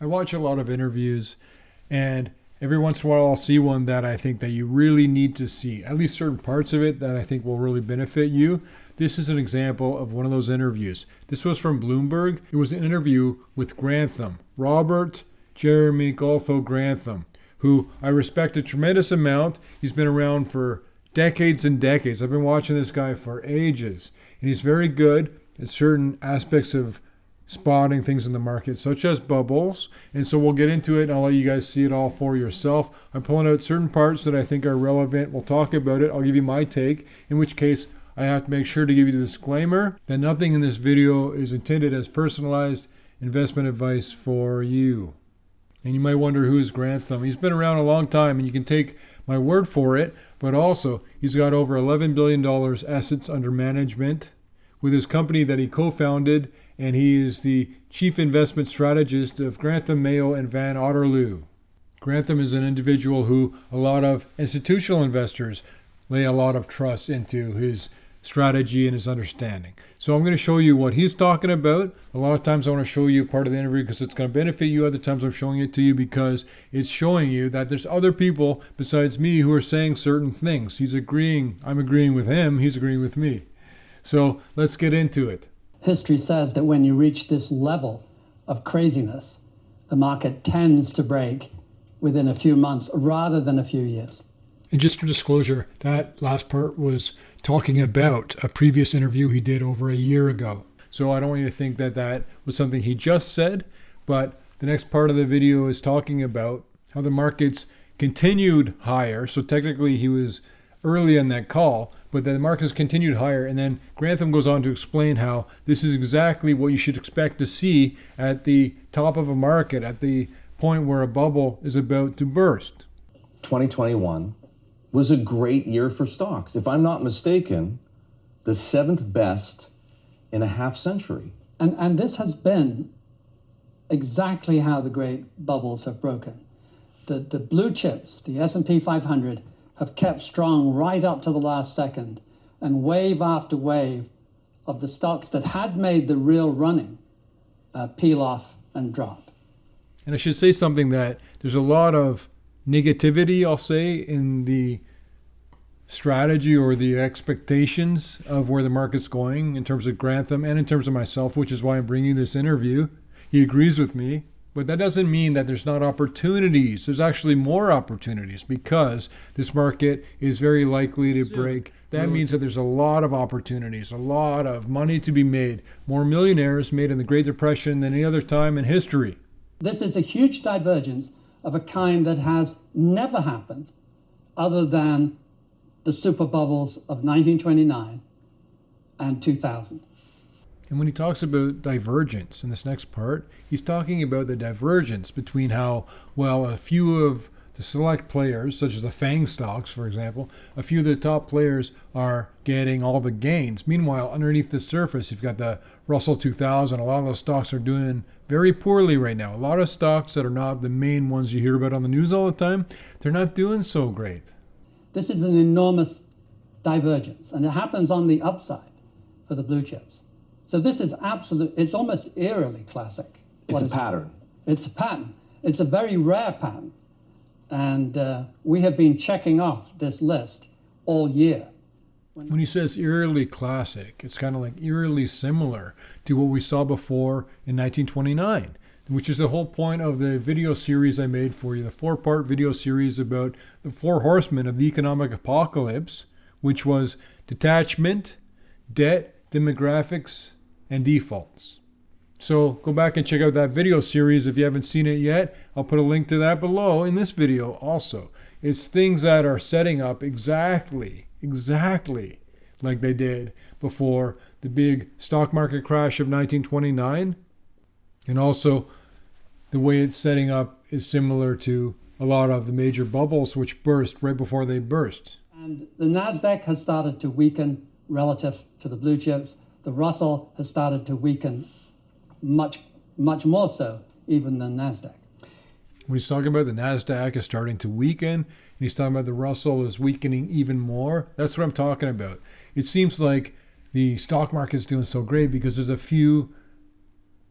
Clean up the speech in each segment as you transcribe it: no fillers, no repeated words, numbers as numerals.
I watch a lot of interviews, and every once in a while I'll see one that I think that you really need to see, at least certain parts of it that I think will really benefit you. This is an example of one of those interviews. This was from Bloomberg. It was an interview with Grantham, Robert Jeremy Goltho Grantham, who I respect a tremendous amount. He's been around for decades and decades. I've been watching this guy for ages, and he's very good at certain aspects of spotting things in the market, such as bubbles. And so we'll get into it, and I'll let you guys see it all for yourself. I'm pulling out certain parts that I think are relevant. We'll talk about it. I'll give you my take, in which case I have to make sure to give you the disclaimer that nothing in this video is intended as personalized investment advice for you. And you might wonder, who is Grantham? He's been around a long time, and you can take my word for it, but also he's got over $11 billion assets under management with his company that he co-founded, and he is the chief investment strategist of Grantham, Mayo, and Van Otterloo. Grantham is an individual who a lot of institutional investors lay a lot of trust into his strategy and his understanding. So I'm going to show you what he's talking about. A lot of times I want to show you part of the interview because it's going to benefit you. Other times I'm showing it to you because it's showing you that there's other people besides me who are saying certain things. I'm agreeing with him, he's agreeing with me. So let's get into it. History says that when you reach this level of craziness, the market tends to break within a few months rather than a few years. And just for disclosure, that last part was talking about a previous interview he did over a year ago. So I don't want you to think that that was something he just said, but the next part of the video is talking about how the markets continued higher. So technically he was early on that call, but the markets continued higher. And then Grantham goes on to explain how this is exactly what you should expect to see at the top of a market, at the point where a bubble is about to burst. 2021 was a great year for stocks. If I'm not mistaken, the 7th best in a half century. And this has been exactly how the great bubbles have broken. The blue chips, the S&P 500, have kept strong right up to the last second, and wave after wave of the stocks that had made the real running peel off and drop. And I should say something, that there's a lot of negativity, I'll say, in the strategy or the expectations of where the market's going in terms of Grantham and in terms of myself, which is why I'm bringing this interview. He agrees with me, but that doesn't mean that there's not opportunities. There's actually more opportunities because this market is very likely to break. That means that there's a lot of opportunities, a lot of money to be made, more millionaires made in the Great Depression than any other time in history. This is a huge divergence of a kind that has never happened other than the super bubbles of 1929 and 2000. And when he talks about divergence in this next part, he's talking about the divergence between how, well, a few of the select players, such as the FANG stocks, for example, a few of the top players are getting all the gains. Meanwhile, underneath the surface, you've got the Russell 2000. A lot of those stocks are doing very poorly right now. A lot of stocks that are not the main ones you hear about on the news all the time, they're not doing so great. This is an enormous divergence, and it happens on the upside for the blue chips. So this is it's almost eerily classic. It's a pattern. It's a pattern. It's a very rare pattern. And we have been checking off this list all year. When he says eerily classic, it's kind of like eerily similar to what we saw before in 1929, which is the whole point of the video series I made for you, the 4-part video series about the 4 horsemen of the economic apocalypse, which was detachment, debt, demographics, and defaults. So go back and check out that video series if you haven't seen it yet. I'll put a link to that below in this video also. It's things that are setting up exactly like they did before the big stock market crash of 1929. And also the way it's setting up is similar to a lot of the major bubbles which burst right before they burst. And the NASDAQ has started to weaken relative to the blue chips. The Russell has started to weaken much more so even than NASDAQ. When he's talking about the NASDAQ is starting to weaken, and he's talking about the Russell is weakening even more, that's what I'm talking about. It seems like the stock market's doing so great because there's a few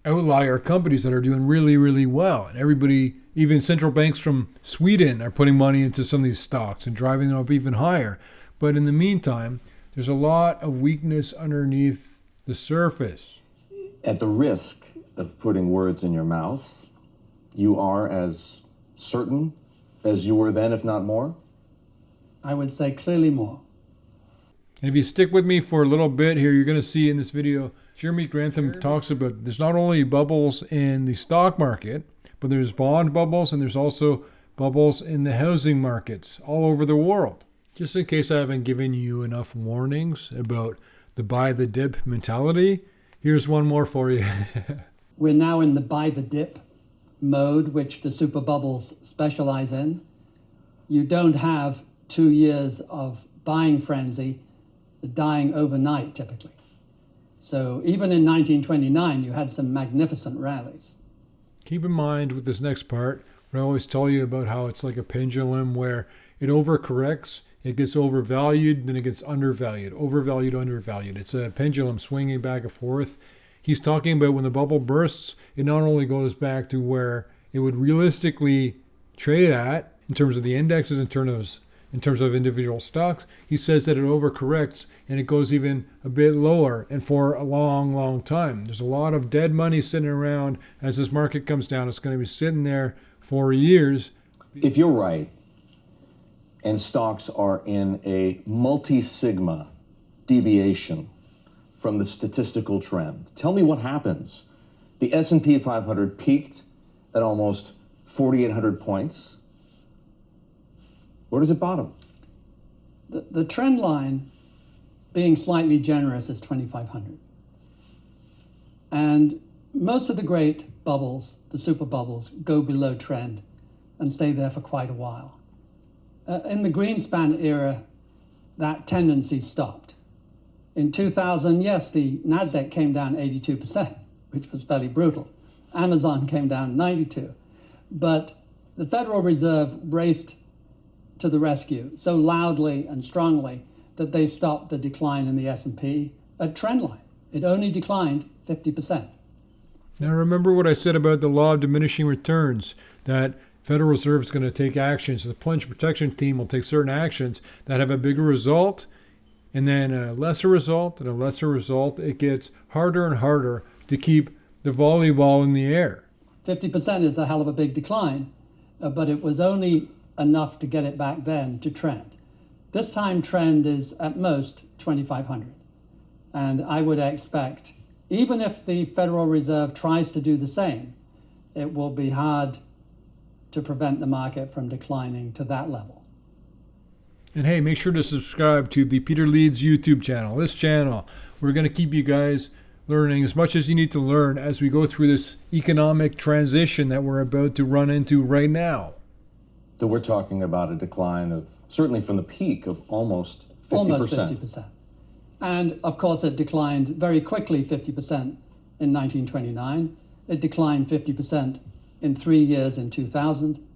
outlier companies that are doing really, really well. And everybody, even central banks from Sweden, are putting money into some of these stocks and driving them up even higher. But in the meantime, there's a lot of weakness underneath the surface. At the risk of putting words in your mouth, you are as certain as you were then, if not more? I would say clearly more. And if you stick with me for a little bit here, you're going to see in this video, Jeremy Grantham talks about there's not only bubbles in the stock market, but there's bond bubbles and there's also bubbles in the housing markets all over the world. Just in case I haven't given you enough warnings about the buy the dip mentality, here's one more for you. We're now in the buy the dip mode, which the super bubbles specialize in. You don't have 2 years of buying frenzy dying overnight typically. So even in 1929, you had some magnificent rallies. Keep in mind with this next part, what I always tell you about how it's like a pendulum where it overcorrects, it gets overvalued, then it gets undervalued, overvalued, undervalued. It's a pendulum swinging back and forth. He's talking about when the bubble bursts, it not only goes back to where it would realistically trade at in terms of the indexes, in terms of individual stocks. He says that it overcorrects and it goes even a bit lower and for a long, long time. There's a lot of dead money sitting around as this market comes down. It's going to be sitting there for years. If you're right, and stocks are in a multi-sigma deviation from the statistical trend, tell me what happens. The S&P 500 peaked at almost 4,800 points. Where does it bottom? The trend line, being slightly generous, is 2,500. And most of the great bubbles, the super bubbles, go below trend and stay there for quite a while. In the Greenspan era, that tendency stopped. In 2000, yes, the NASDAQ came down 82%, which was fairly brutal. Amazon came down 92%. But the Federal Reserve raced to the rescue so loudly and strongly that they stopped the decline in the S&P at trend line. It only declined 50%. Now remember what I said about the law of diminishing returns, that Federal Reserve is going to take actions. The plunge protection team will take certain actions that have a bigger result and then a lesser result and a lesser result. It gets harder and harder to keep the volleyball in the air. 50% is a hell of a big decline, but it was only enough to get it back then to trend. This time trend is at most 2,500. And I would expect, even if the Federal Reserve tries to do the same, it will be hard to prevent the market from declining to that level. And hey, make sure to subscribe to the Peter Leeds YouTube channel. This channel, we're going to keep you guys learning as much as you need to learn as we go through this economic transition that we're about to run into right now. So we're talking about a decline of, certainly from the peak, of almost 50%. Almost 50%. And of course, it declined very quickly, 50% in 1929. It declined 50% in 3 years in 2000.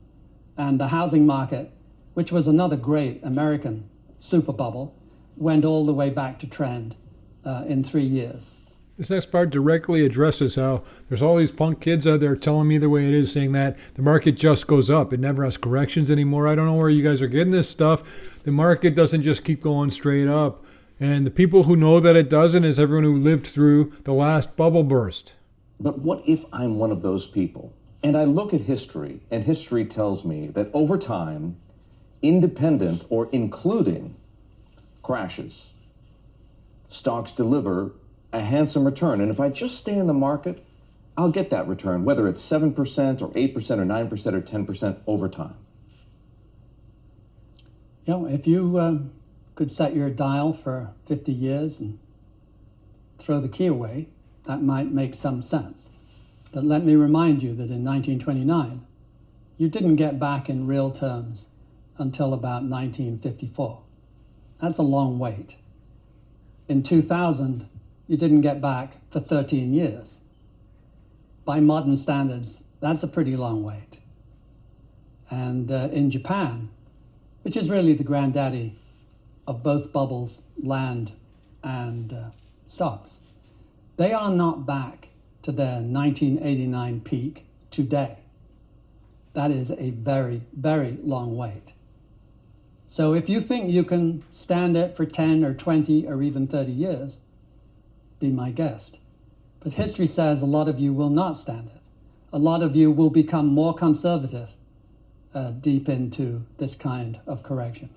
And the housing market, which was another great American super bubble, went all the way back to trend in 3 years. This next part directly addresses how there's all these punk kids out there telling me the way it is, saying that the market just goes up. It never has corrections anymore. I don't know where you guys are getting this stuff. The market doesn't just keep going straight up. And the people who know that it doesn't is everyone who lived through the last bubble burst. But what if I'm one of those people? And I look at history, and history tells me that over time, independent or including crashes, stocks deliver a handsome return. And if I just stay in the market, I'll get that return, whether it's 7% or 8% or 9% or 10% over time. You know, if you could set your dial for 50 years and throw the key away, that might make some sense. But let me remind you that in 1929, you didn't get back in real terms until about 1954. That's a long wait. In 2000, you didn't get back for 13 years. By modern standards, that's a pretty long wait. And in Japan, which is really the granddaddy of both bubbles, land, and stocks, they are not back to to their 1989 peak today. That is a very, very long wait. So if you think you can stand it for 10 or 20 or even 30 years, be my guest. But history says a lot of you will not stand it. A lot of you will become more conservative deep into this kind of correction.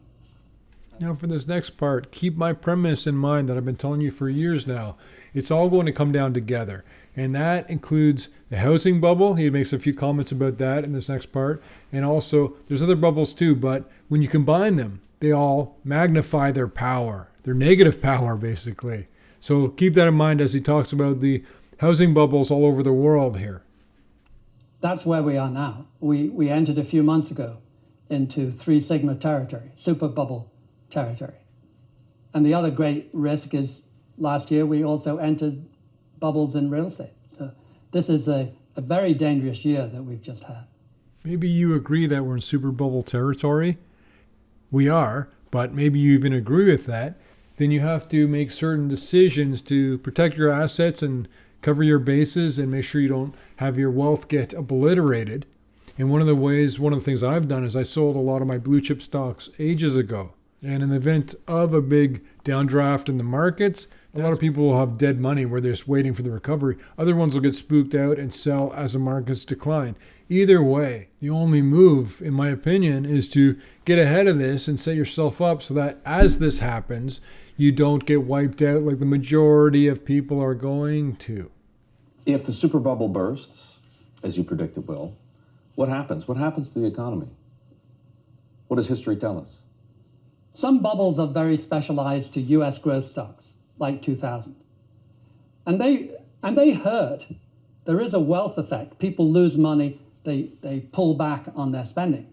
Now for this next part, keep my premise in mind that I've been telling you for years now. It's all going to come down together. And that includes the housing bubble. He makes a few comments about that in this next part. And also, there's other bubbles too, but when you combine them, they all magnify their power, their negative power, basically. So keep that in mind as he talks about the housing bubbles all over the world here. That's where we are now. We entered a few months ago into 3 sigma territory, super bubble territory. And the other great risk is last year we also entered bubbles in real estate. So this is a very dangerous year that we've just had. Maybe you agree that we're in super bubble territory. We are, but maybe you even agree with that. Then you have to make certain decisions to protect your assets and cover your bases and make sure you don't have your wealth get obliterated. And one of the things I've done is I sold a lot of my blue chip stocks ages ago. And in the event of a big downdraft in the markets, a lot of people will have dead money where they're just waiting for the recovery. Other ones will get spooked out and sell as the markets decline. Either way, the only move, in my opinion, is to get ahead of this and set yourself up so that as this happens, you don't get wiped out like the majority of people are going to. If the super bubble bursts, as you predict it will, what happens? What happens to the economy? What does history tell us? Some bubbles are very specialized to US growth stocks, like 2000. And they hurt. There is a wealth effect. People lose money, they pull back on their spending.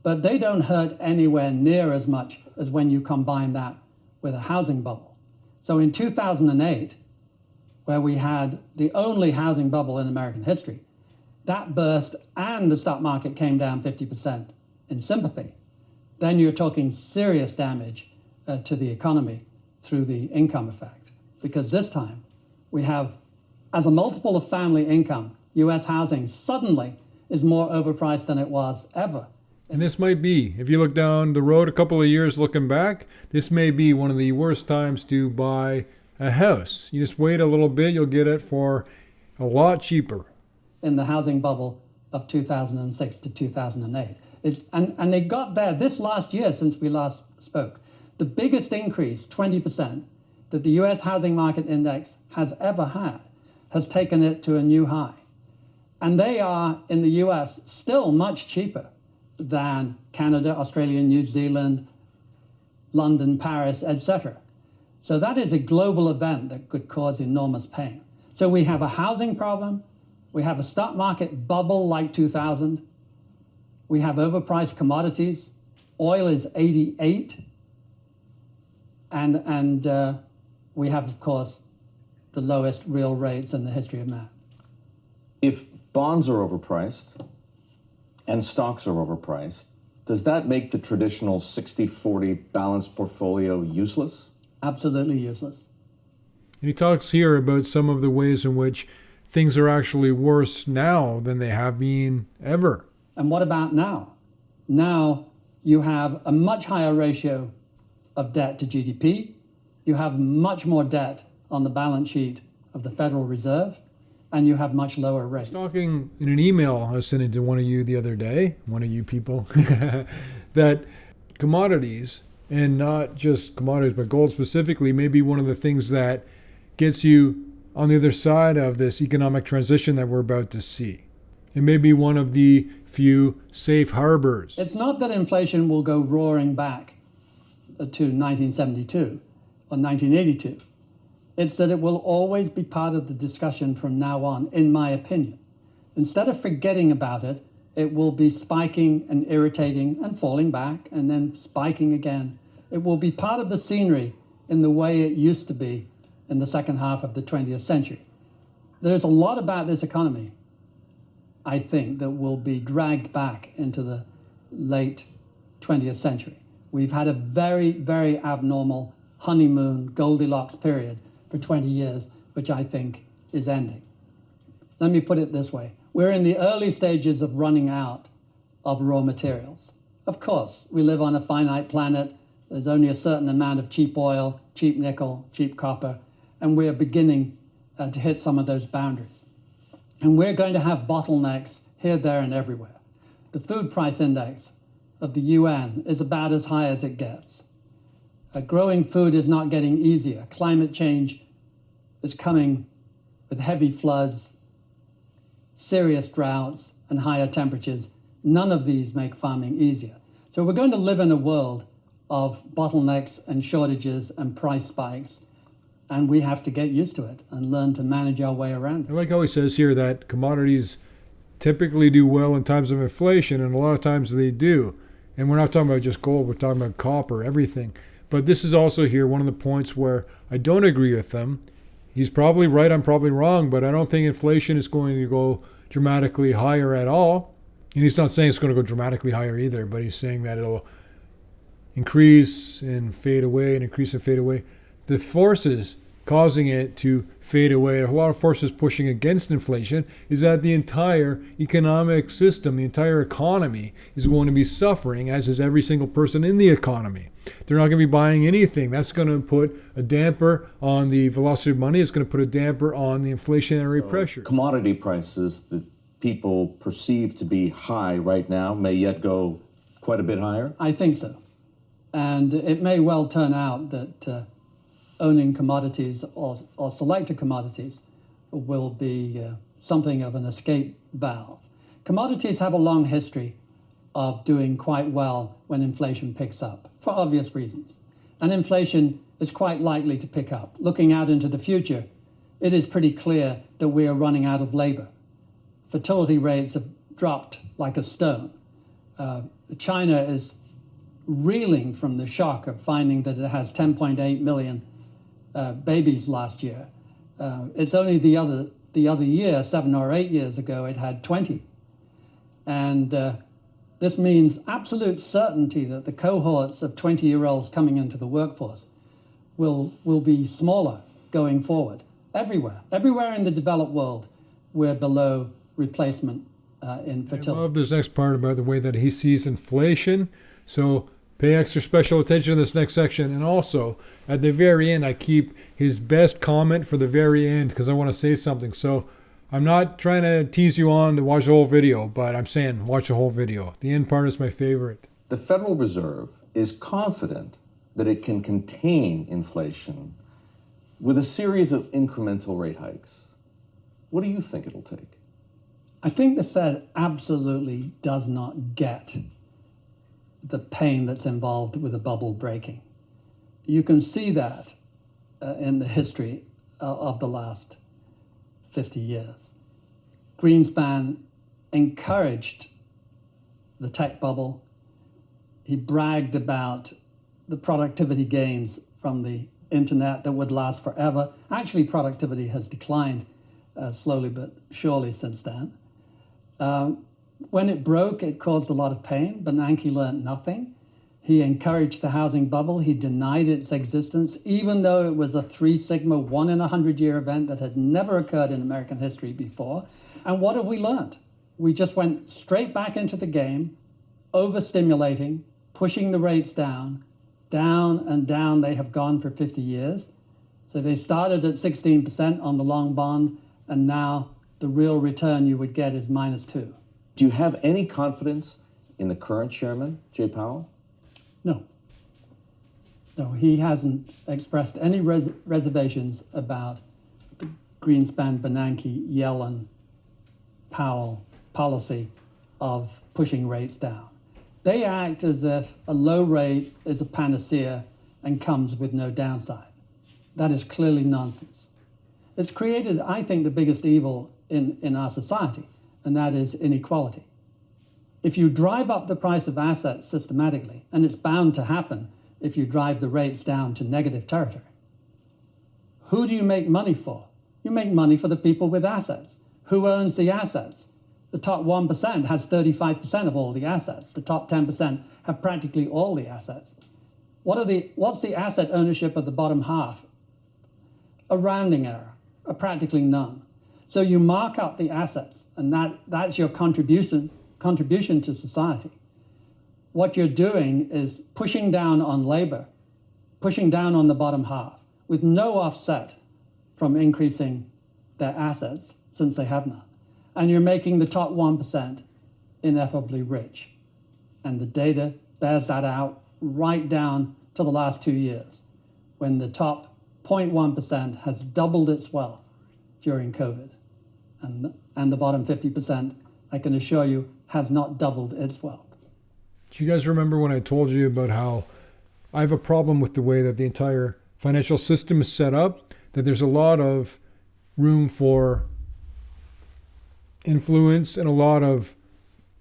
But they don't hurt anywhere near as much as when you combine that with a housing bubble. So in 2008, where we had the only housing bubble in American history, that burst and the stock market came down 50% in sympathy. Then you're talking serious damage to the economy through the income effect. Because this time we have, as a multiple of family income, US housing suddenly is more overpriced than it was ever. And this might be, if you look down the road a couple of years looking back, this may be one of the worst times to buy a house. You just wait a little bit, you'll get it for a lot cheaper. In the housing bubble of 2006 to 2008. And they got there this last year since we last spoke. The biggest increase, 20%, that the US housing market index has ever had has taken it to a new high. And they are, in the US, still much cheaper than Canada, Australia, New Zealand, London, Paris, etc. So that is a global event that could cause enormous pain. So we have a housing problem, we have a stock market bubble like 2000, we have overpriced commodities, oil is 88, and we have, of course, the lowest real rates in the history of man. If bonds are overpriced and stocks are overpriced, does that make the traditional 60-40 balanced portfolio useless? Absolutely useless. And he talks here about some of the ways in which things are actually worse now than they have been ever. And what about now? Now you have a much higher ratio of debt to GDP. You have much more debt on the balance sheet of the Federal Reserve, and you have much lower rates. I was talking in an email I was sending to one of you the other day, one of you people, that commodities, and not just commodities, but gold specifically, may be one of the things that gets you on the other side of this economic transition that we're about to see. It may be one of the few safe harbors. It's not that inflation will go roaring back to 1972 or 1982. It's that it will always be part of the discussion from now on, in my opinion. Instead of forgetting about it, it will be spiking and irritating and falling back and then spiking again. It will be part of the scenery in the way it used to be in the second half of the 20th century. There's a lot about this economy, I think, that will be dragged back into the late 20th century. We've had a very, very abnormal honeymoon Goldilocks period for 20 years, which I think is ending. Let me put it this way. We're in the early stages of running out of raw materials. Of course, we live on a finite planet. There's only a certain amount of cheap oil, cheap nickel, cheap copper, and we're beginning to hit some of those boundaries. And we're going to have bottlenecks here, there, and everywhere. The food price index of the UN is about as high as it gets. Growing food is not getting easier. Climate change is coming with heavy floods, serious droughts, and higher temperatures. None of these make farming easier. So we're going to live in a world of bottlenecks and shortages and price spikes, and we have to get used to it and learn to manage our way around it. I like how he says here that commodities typically do well in times of inflation, and a lot of times they do. And we're not talking about just gold, we're talking about copper, everything. But this is also here one of the points where I don't agree with him. He's probably right, I'm probably wrong, but I don't think inflation is going to go dramatically higher at all. And he's not saying it's going to go dramatically higher either, but he's saying that it'll increase and fade away and increase and fade away. The forces causing it to fade away, a lot of forces pushing against inflation, is that the entire economic system, the entire economy is going to be suffering, as is every single person in the economy. They're not going to be buying anything. That's going to put a damper on the velocity of money. It's going to put a damper on the inflationary pressure. Commodity prices that people perceive to be high right now may yet go quite a bit higher? I think so. And it may well turn out that owning commodities or selected commodities will be something of an escape valve. Commodities have a long history of doing quite well when inflation picks up, for obvious reasons. And inflation is quite likely to pick up. Looking out into the future, it is pretty clear that we are running out of labor. Fertility rates have dropped like a stone. China is reeling from the shock of finding that it has 10.8 million babies last year. It's only the other year, 7 or 8 years ago, it had 20. And this means absolute certainty that the cohorts of 20-year-olds coming into the workforce will be smaller going forward. Everywhere in the developed world, we're below replacement in fertility. I love this next part about the way that he sees inflation. So pay extra special attention to this next section. And also, at the very end, I keep his best comment for the very end because I want to say something. So I'm not trying to tease you on to watch the whole video, but I'm saying watch the whole video. The end part is my favorite. The Federal Reserve is confident that it can contain inflation with a series of incremental rate hikes. What do you think it'll take? I think the Fed absolutely does not get the pain that's involved with a bubble breaking. You can see that in the history of the last 50 years. Greenspan encouraged the tech bubble. He bragged about the productivity gains from the internet that would last forever. Actually, productivity has declined slowly but surely since then. When it broke, it caused a lot of pain. Bernanke learned nothing. He encouraged the housing bubble. He denied its existence, even though it was a 3 sigma, 1 in a 100-year event that had never occurred in American history before. And what have we learned? We just went straight back into the game, overstimulating, pushing the rates down, down and down they have gone for 50 years. So they started at 16% on the long bond, and now the real return you would get is -2. Do you have any confidence in the current chairman, Jay Powell? No. No, he hasn't expressed any reservations about the Greenspan, Bernanke, Yellen, Powell policy of pushing rates down. They act as if a low rate is a panacea and comes with no downside. That is clearly nonsense. It's created, I think, the biggest evil in our society, and that is inequality. If you drive up the price of assets systematically, and it's bound to happen if you drive the rates down to negative territory, who do you make money for? You make money for the people with assets. Who owns the assets? The top 1% has 35% of all the assets. The top 10% have practically all the assets. What's the asset ownership of the bottom half? A rounding error, practically none. So you mark up the assets, and that's your contribution to society. What you're doing is pushing down on labor, pushing down on the bottom half, with no offset from increasing their assets, since they have none. And you're making the top 1% ineffably rich. And the data bears that out right down to the last 2 years, when the top 0.1% has doubled its wealth during COVID. And the bottom 50%, I can assure you, has not doubled its wealth. Do you guys remember when I told you about how I have a problem with the way that the entire financial system is set up, that there's a lot of room for influence and a lot of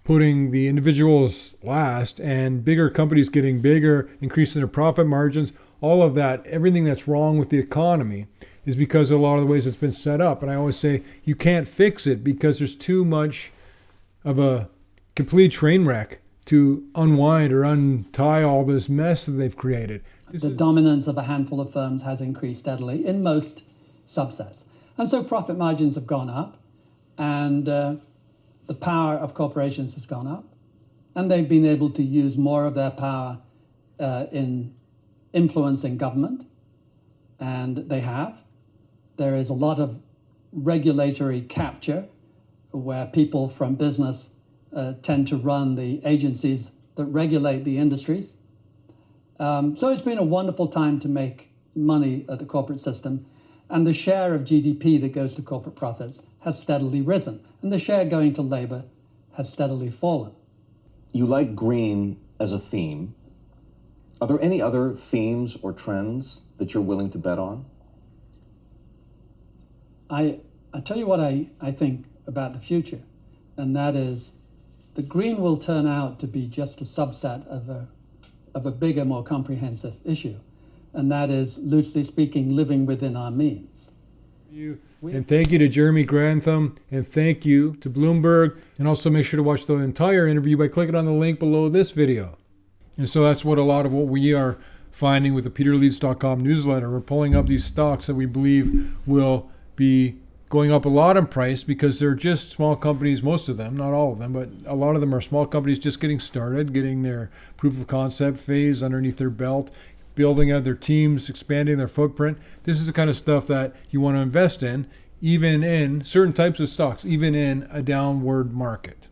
putting the individuals last, and bigger companies getting bigger, increasing their profit margins, all of that, everything that's wrong with the economy is because of a lot of the ways it's been set up. And I always say you can't fix it because there's too much of a complete train wreck to unwind or untie all this mess that they've created. The dominance of a handful of firms has increased steadily in most subsets. And so profit margins have gone up, and the power of corporations has gone up, and they've been able to use more of their power in influencing government, and they have. There is a lot of regulatory capture where people from business tend to run the agencies that regulate the industries. So it's been a wonderful time to make money at the corporate system, and the share of GDP that goes to corporate profits has steadily risen, and the share going to labor has steadily fallen. You like green as a theme. Are there any other themes or trends that you're willing to bet on? I tell you what I think about the future, and that is the green will turn out to be just a subset of a bigger, more comprehensive issue, and that is, loosely speaking, living within our means. And thank you to Jeremy Grantham, and thank you to Bloomberg, and also make sure to watch the entire interview by clicking on the link below this video. And so that's what a lot of what we are finding with the peterleeds.com newsletter. We're pulling up these stocks that we believe will be going up a lot in price because they're just small companies, most of them, not all of them, but a lot of them are small companies just getting started, getting their proof of concept phase underneath their belt, building out their teams, expanding their footprint. This is the kind of stuff that you want to invest in, even in certain types of stocks, even in a downward market.